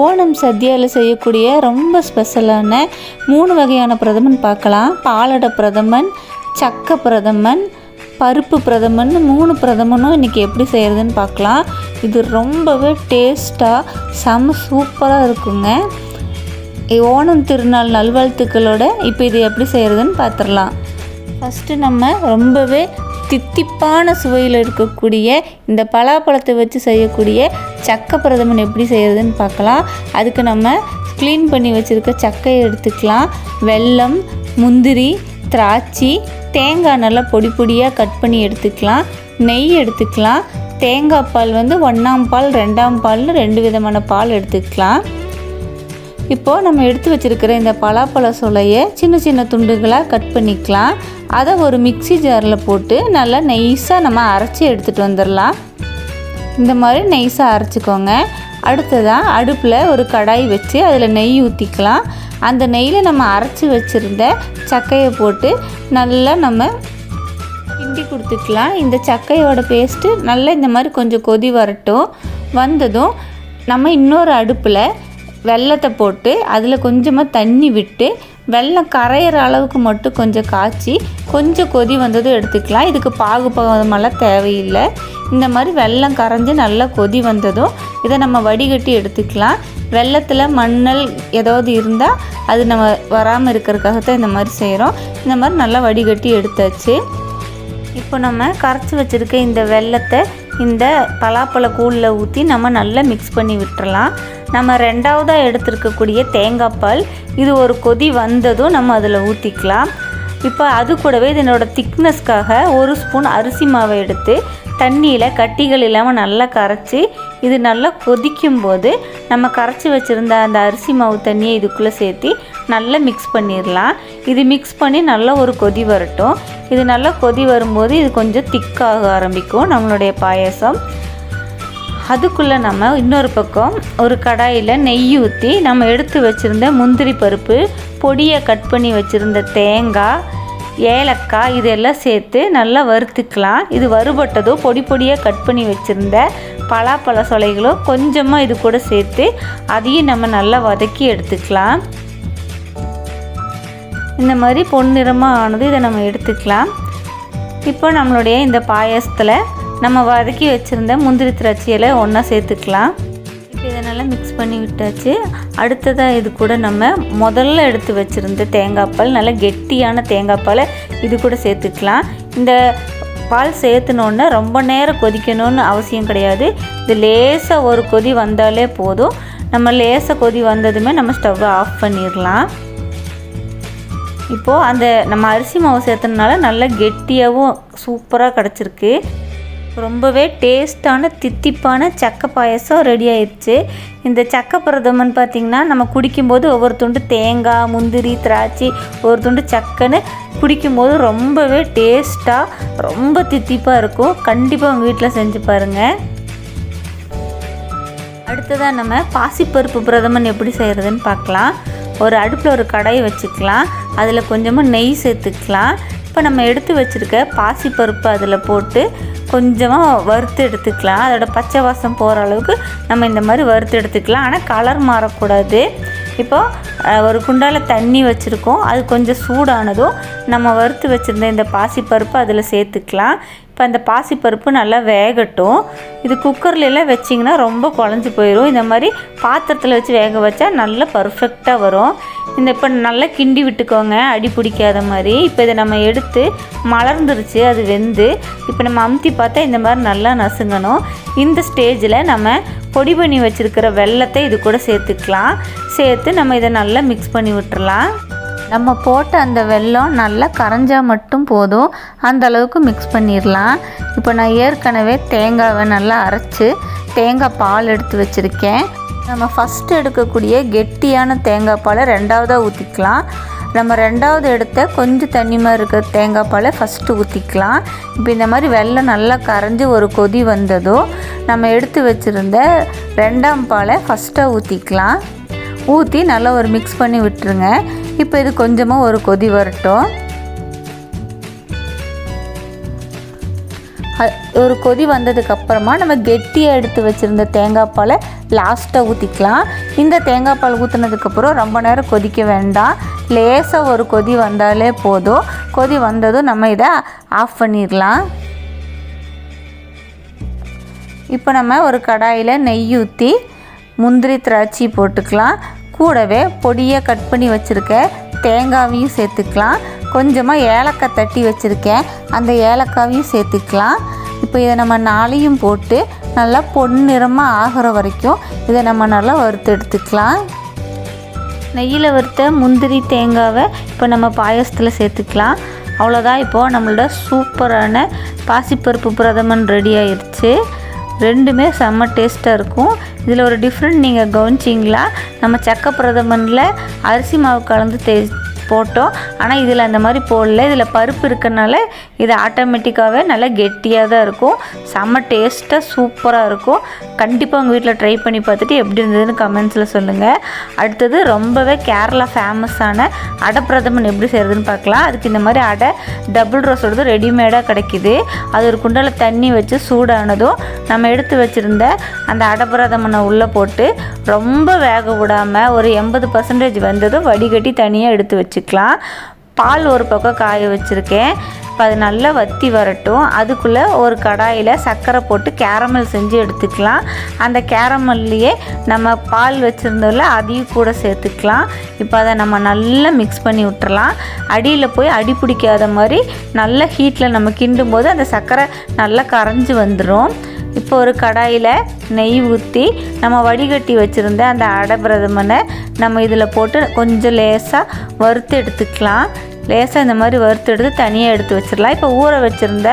ஓணம் சத்யாவில் செய்யக்கூடிய ரொம்ப ஸ்பெஷலான 3 வகையான பிரதமன் பார்க்கலாம். பாலடை பிரதமன், சக்க பிரதமன், பருப்பு பிரதமன், 3 பிரதமனும் இன்றைக்கி எப்படி செய்கிறதுன்னு பார்க்கலாம். இது ரொம்பவே டேஸ்ட்டாக சூப்பராக இருக்குங்க. ஓணம் திருநாள் நல்வாழ்த்துக்களோட இப்போ இது எப்படி செய்கிறதுன்னு பார்த்துடலாம். ஃபஸ்ட்டு நம்ம ரொம்பவே தித்திப்பான சுவையில் இருக்கக்கூடிய இந்த பலாப்பழத்தை வச்சு செய்யக்கூடிய சக்கை பிரதமன் எப்படி செய்கிறதுன்னு பார்க்கலாம். அதுக்கு நம்ம க்ளீன் பண்ணி வச்சுருக்க சக்கையை எடுத்துக்கலாம். வெல்லம், முந்திரி, திராட்சை, தேங்காய் நல்லா பொடி பொடியாக கட் பண்ணி எடுத்துக்கலாம். நெய் எடுத்துக்கலாம். தேங்காய் பால் 1ஆம் பால் 2ஆம் பால்னு 2 விதமான பால் எடுத்துக்கலாம். இப்போது நம்ம எடுத்து வச்சுருக்கிற இந்த பலாப்பழ சொலையை சின்ன சின்ன துண்டுகளாக கட் பண்ணிக்கலாம். அதை ஒரு மிக்ஸி ஜாரில் போட்டு நல்லா நைஸாக நம்ம அரைச்சி எடுத்துகிட்டு வந்துடலாம். இந்த மாதிரி நைஸாக அரைச்சிக்கோங்க. அடுத்ததாக அடுப்பில் ஒரு கடாய் வச்சு அதில் நெய் ஊற்றிக்கலாம். அந்த நெய்யில் நம்ம அரைச்சி வச்சுருந்த சக்கையை போட்டு நல்லா நம்ம கிண்டி கொடுத்துக்கலாம். இந்த சக்கையோட பேஸ்ட்டு நல்லா இந்த மாதிரி கொஞ்சம் கொதி வரட்டும். வந்ததும் நம்ம இன்னொரு அடுப்பில் வெல்லத்தை போட்டு அதில் கொஞ்சமாக தண்ணி விட்டு வெல்லம் கரையிற அளவுக்கு மட்டும் கொஞ்சம் காய்ச்சி கொஞ்சம் கொதி வந்ததும் எடுத்துக்கலாம். இதுக்கு பாகுபாகமெல்லாம் தேவையில்லை. இந்த மாதிரி வெல்லம் கரைஞ்சி நல்லா கொதி வந்ததும் இதை நம்ம வடிகட்டி எடுத்துக்கலாம். வெல்லத்தில் மண்ணல் ஏதாவது இருந்தால் அது நம்ம வராமல் இருக்கிறதுக்காகத்தான் இந்த மாதிரி செய்கிறோம். இந்த மாதிரி நல்லா வடிகட்டி எடுத்தாச்சு. இப்போ நம்ம கரைச்சி வச்சுருக்க இந்த வெல்லத்தை இந்த பலாப்பழ கூழில் ஊற்றி நம்ம நல்லா மிக்ஸ் பண்ணி விட்டுறலாம். நம்ம 2ஆவதாக எடுத்துருக்கக்கூடிய தேங்காய் பால் இது ஒரு கொதி வந்ததும் நம்ம அதில் ஊற்றிக்கலாம். இப்போ அது கூடவே இதனோட திக்னஸ்க்காக 1 ஸ்பூன் அரிசி மாவை எடுத்து தண்ணியில் கட்டிகள் இல்லாமல் நல்லா கரைச்சி இது நல்லா கொதிக்கும் போது நம்ம கரைச்சி வச்சுருந்த அந்த அரிசி மாவு தண்ணியை இதுக்குள்ளே சேர்த்து நல்லா மிக்ஸ் பண்ணிடலாம். இது மிக்ஸ் பண்ணி நல்லா ஒரு கொதி வரட்டும். இது நல்லா கொதி வரும்போது இது கொஞ்சம் திக்காக ஆரம்பிக்கும் நம்மளுடைய பாயசம். அதுக்குள்ளே நம்ம இன்னொரு பக்கம் ஒரு கடாயில் நெய் ஊற்றி நம்ம எடுத்து வச்சுருந்த முந்திரி பருப்பு, பொடியை கட் பண்ணி வச்சுருந்த தேங்காய், ஏலக்காய் இதெல்லாம் சேர்த்து நல்லா வறுத்துக்கலாம். இது வறுபட்டதோ பொடி பொடியாக கட் பண்ணி வச்சுருந்த பலாப்பழ சொலைகளோ கொஞ்சமாக இது கூட சேர்த்து அதையும் நம்ம நல்லா வதக்கி எடுத்துக்கலாம். இந்த மாதிரி பொன்னிறமாக ஆனது இதை நம்ம எடுத்துக்கலாம். இப்போ நம்மளுடைய இந்த பாயசத்தில் நம்ம வதக்கி வச்சுருந்த முந்திரி திராட்சையில் ஒன்றா சேர்த்துக்கலாம். இப்போ இதை நல்லா மிக்ஸ் பண்ணி விட்டாச்சு. அடுத்ததாக இது கூட நம்ம முதல்ல எடுத்து வச்சுருந்த தேங்காய் பால், நல்லா கெட்டியான தேங்காய் பாலை இது கூட சேர்த்துக்கலாம். இந்த பால் சேர்த்துனோன்னு ரொம்ப நேரம் கொதிக்கணும்னு அவசியம் கிடையாது. இது லேசாக ஒரு கொதி வந்தாலே போதும். நம்ம லேசாக கொதி வந்ததுமே நம்ம ஸ்டவ்வை ஆஃப் பண்ணிடலாம். இப்போது அந்த நம்ம அரிசி மாவு சேர்த்தனால நல்லா கெட்டியாகவும் சூப்பராக கிடச்சிருக்கு. ரொம்பவே டேஸ்ட்டான தித்திப்பான சக்கை பாயசம் ரெடி ஆயிடுச்சு. இந்த சக்கை பிரதமன் பார்த்திங்கன்னா நம்ம குடிக்கும்போது ஒவ்வொரு துண்டு தேங்காய், முந்திரி, திராட்சை, ஒரு துண்டு சக்கைன்னு குடிக்கும்போது ரொம்பவே டேஸ்ட்டாக ரொம்ப தித்திப்பாக இருக்கும். கண்டிப்பாக உங்கள் வீட்டில் செஞ்சு பாருங்கள். அடுத்ததாக நம்ம பாசிப்பருப்பு பிரதமன் எப்படி செய்கிறதுன்னு பார்க்கலாம். ஒரு அடுப்பில் ஒரு கடாயை வச்சுக்கலாம். அதில் கொஞ்சமாக நெய் சேர்த்துக்கலாம். இப்போ நம்ம எடுத்து வச்சுருக்க பாசிப்பருப்பு அதில் போட்டு கொஞ்சமாக வறுத்து எடுத்துக்கலாம். அதோட பச்சை வாசம் போகிற அளவுக்கு நம்ம இந்த மாதிரி வறுத்து எடுத்துக்கலாம். ஆனால் கலர் மாறக்கூடாது. இப்போது ஒரு குண்டால் தண்ணி வச்சுருக்கோம். அது கொஞ்சம் சூடானதும் நம்ம வறுத்து வச்சுருந்த இந்த பாசிப்பருப்பு அதில் சேர்த்துக்கலாம். இப்போ அந்த பாசிப்பருப்பு நல்லா வேகட்டும். இது குக்கர்லாம் வச்சிங்கன்னா ரொம்ப குழஞ்சி போயிடும். இந்த மாதிரி பாத்திரத்தில் வச்சு வேக வச்சா நல்லா பர்ஃபெக்டாக வரும். இப்போ நல்லா கிண்டி விட்டுக்கோங்க, அடி பிடிக்காத மாதிரி. இப்போ இதை நம்ம எடுத்து மலர்ந்துருச்சு, அது வெந்து. இப்போ நம்ம அமுத்தி பார்த்தா இந்த மாதிரி நல்லா நசுங்கணும். இந்த ஸ்டேஜில் நம்ம பொடி பண்ணி வச்சுருக்கிற வெல்லத்தை இது கூட சேர்த்துக்கலாம். சேர்த்து நம்ம இதை நல்லா மிக்ஸ் பண்ணி விட்டுறலாம். நம்ம போட்ட அந்த வெல்லம் நல்லா கரைஞ்சால் மட்டும் போதும். அந்த அளவுக்கு மிக்ஸ் பண்ணிடலாம். இப்போ நான் ஏற்கனவே தேங்காவை நல்லா அரைச்சி தேங்காய் பால் எடுத்து வச்சுருக்கேன். நம்ம ஃபஸ்ட்டு எடுக்கக்கூடிய கெட்டியான தேங்காய் பாலை 2ஆவதாக ஊற்றிக்கலாம். நம்ம 2ஆவது எடுத்த கொஞ்சம் தண்ணி மாதிரி இருக்கிற தேங்காய் பாலை ஃபஸ்ட்டு ஊற்றிக்கலாம். இப்போ இந்த மாதிரி வெல்லம் நல்லா கரைஞ்சி ஒரு கொதி வந்ததோ நம்ம எடுத்து வச்சுருந்த 2ஆம் பாலை ஃபஸ்ட்டாக ஊற்றிக்கலாம். ஊற்றி நல்லா ஒரு மிக்ஸ் பண்ணி விட்டுருங்க. இப்போ இது கொஞ்சமாக ஒரு கொதி வரட்டும். ஒரு கொதி வந்ததுக்கப்புறமா நம்ம கெட்டியாக எடுத்து வச்சுருந்த தேங்காய் பாலை லாஸ்ட்டாக ஊற்றிக்கலாம். இந்த தேங்காய் பால் ஊற்றினதுக்கப்புறம் ரொம்ப நேரம் கொதிக்க வேண்டாம். லேசாக ஒரு கொதி வந்தாலே போதும். கொதி வந்ததும் நம்ம இதை ஆஃப் பண்ணிடலாம். இப்போ நம்ம ஒரு கடாயில் நெய் ஊற்றி முந்திரி திராட்சை போட்டுக்கலாம். கூடவே பொடியாக கட் பண்ணி வச்சுருக்க தேங்காவையும் சேர்த்துக்கலாம். கொஞ்சமாக ஏலக்காய் தட்டி வச்சுருக்கேன், அந்த ஏலக்காவையும் சேர்த்துக்கலாம். இப்போ இதை நம்ம நாளையும் போட்டு நல்லா பொன்னிறமாக ஆகிற வரைக்கும் இதை நம்ம நல்லா வறுத்து எடுத்துக்கலாம். நெய்யில் வறுத்த முந்திரி தேங்காவை இப்போ நம்ம பாயசத்தில் சேர்த்துக்கலாம். அவ்வளோதான், இப்போது நம்மளோட சூப்பரான பாசிப்பருப்பு பிரதமன் ரெடி ஆயிடுச்சு. ரெண்டுமே செம்ம டேஸ்ட்டாக இருக்கும். இதில் ஒரு டிஃப்ரெண்ட் நீங்கள் கவனிச்சிங்களா, நம்ம சக்க பிரதமனில் அரிசி மாவு கலந்து போட்டோம், ஆனால் இதில் அந்த மாதிரி போடல. இதில் பருப்பு இருக்கிறனால இது ஆட்டோமேட்டிக்காகவே நல்லா கெட்டியாக தான் இருக்கும். செம்ம டேஸ்ட்டாக சூப்பராக இருக்கும். கண்டிப்பாக உங்கள் வீட்டில் ட்ரை பண்ணி பார்த்துட்டு எப்படி இருந்ததுன்னு கமெண்ட்ஸில் சொல்லுங்கள். அடுத்தது ரொம்பவே கேரளா ஃபேமஸான அடை பிரதமன் எப்படி செய்கிறதுன்னு பார்க்கலாம். அதுக்கு இந்த மாதிரி அடை டபுள் ரோஸோடது ரெடிமேடாக கிடைக்கிது. அது ஒரு குண்டால் தண்ணி வச்சு சூடானதும் நம்ம எடுத்து வச்சுருந்த அந்த அடை பிரதமனை உள்ளே போட்டு ரொம்ப வேக விடாமல் ஒரு 80% வந்ததும் வடிகட்டி தனியாக எடுத்து வச்சுக்கலாம். பால் ஒரு பக்கம் காய வச்சுருக்கேன். இப்போ அது நல்லா வற்றி வரட்டும். அதுக்குள்ளே ஒரு கடாயில் சர்க்கரை போட்டு கேரமல் செஞ்சு எடுத்துக்கலாம். அந்த கேரமல்லையே நம்ம பால் வச்சுருந்தோம்ல அதையும் கூட சேர்த்துக்கலாம். இப்போ அதை நம்ம நல்லா மிக்ஸ் பண்ணி விட்டுறலாம். அடியில் போய் அடி பிடிக்காத மாதிரி நல்ல ஹீட்டில் நம்ம கிண்டும் போது அந்த சர்க்கரை நல்லா கரைஞ்சி வந்துடும். இப்போ ஒரு கடாயில் நெய் ஊற்றி நம்ம வடிகட்டி வச்சுருந்த அந்த அடை பிரதமனை நம்ம இதில் போட்டு கொஞ்சம் லேசாக வறுத்து எடுத்துக்கலாம். லேசாக இந்த மாதிரி வறுத்து எடுத்து தனியாக எடுத்து வச்சிடலாம். இப்போ ஊற வச்சுருந்த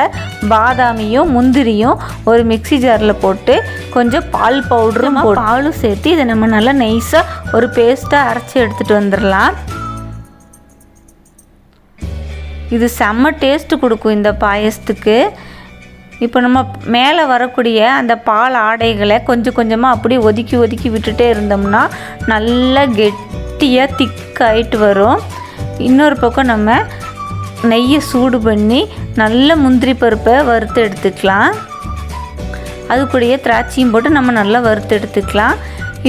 பாதாமியும் முந்திரியும் ஒரு மிக்ஸி ஜாரில் போட்டு கொஞ்சம் பால் பவுடரும் பாலும் சேர்த்து இதை நம்ம நல்லா நைஸாக ஒரு பேஸ்ட்டாக அரைச்சி எடுத்துகிட்டு வந்துடலாம். இது செம்ம டேஸ்ட்டு கொடுக்கும் இந்த பாயசத்துக்கு. இப்போ நம்ம மேலே வரக்கூடிய அந்த பால் ஆடைகளை கொஞ்சம் கொஞ்சமாக அப்படியே ஒதுக்கி விட்டுட்டே இருந்தோம்னா நல்லா கெட்டியாக திக்காயிட்டு வரும். இன்னொரு பக்கம் நம்ம நெய்யை சூடு பண்ணி நல்ல முந்திரி பருப்பை வறுத்து எடுத்துக்கலாம். அது கூடயே திராட்சையும் போட்டு நம்ம நல்லா வறுத்து எடுத்துக்கலாம்.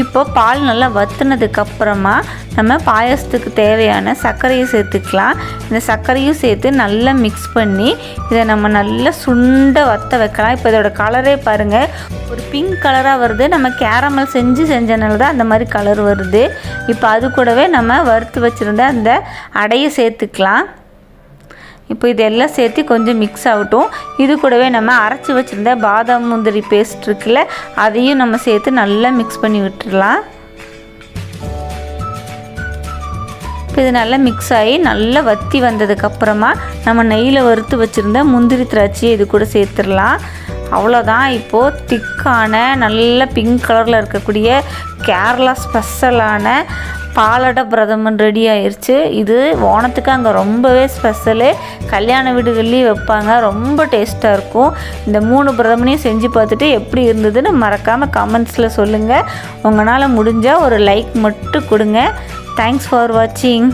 இப்போ பால் நல்லா வற்றுனதுக்கப்புறமா நம்ம பாயசத்துக்கு தேவையான சர்க்கரையை சேர்த்துக்கலாம். இந்த சர்க்கரையும் சேர்த்து நல்லா மிக்ஸ் பண்ணி இதை நம்ம நல்லா சுண்ட வற்ற வைக்கலாம். இப்போ இதோட கலரே பாருங்கள், ஒரு பிங்க் கலராக வருது. நம்ம கேரமல் செஞ்சனால தான் அந்த மாதிரி கலர் வருது. இப்போ அது கூடவே நம்ம வறுத்து வச்சுருந்த அந்த அடையை சேர்த்துக்கலாம். இப்போ இதெல்லாம் சேர்த்து கொஞ்சம் மிக்ஸ் ஆகட்டும். இது கூடவே நம்ம அரைச்சி வச்சுருந்த பாதாம் முந்திரி பேஸ்ட் இருக்குல்ல, அதையும் நம்ம சேர்த்து நல்லா மிக்ஸ் பண்ணி விட்டுடலாம். இப்போ இது நல்லா மிக்ஸ் ஆகி நல்லா வற்றி வந்ததுக்கப்புறமா நம்ம நெய்யில் வறுத்து வச்சுருந்த முந்திரி திராட்சையை இது கூட சேர்த்துடலாம். அவ்வளோதான். இப்போது திக்கான நல்ல பிங்க் கலரில் இருக்கக்கூடிய கேரளா ஸ்பெஷலான பாலடை பிரதமன் ரெடி ஆயிடுச்சு. இது ஓணத்துக்கு அங்கே ரொம்பவே ஸ்பெஷலு. கல்யாண வீடுகள்லேயும் வைப்பாங்க, ரொம்ப டேஸ்ட்டாக இருக்கும். இந்த 3 பிரதமனையும் செஞ்சு பார்த்துட்டு எப்படி இருந்ததுன்னு மறக்காமல் கமெண்ட்ஸில் சொல்லுங்கள். உங்களால் முடிஞ்சால் ஒரு லைக் மட்டும் கொடுங்க. தேங்க்ஸ் ஃபார் வாட்சிங்.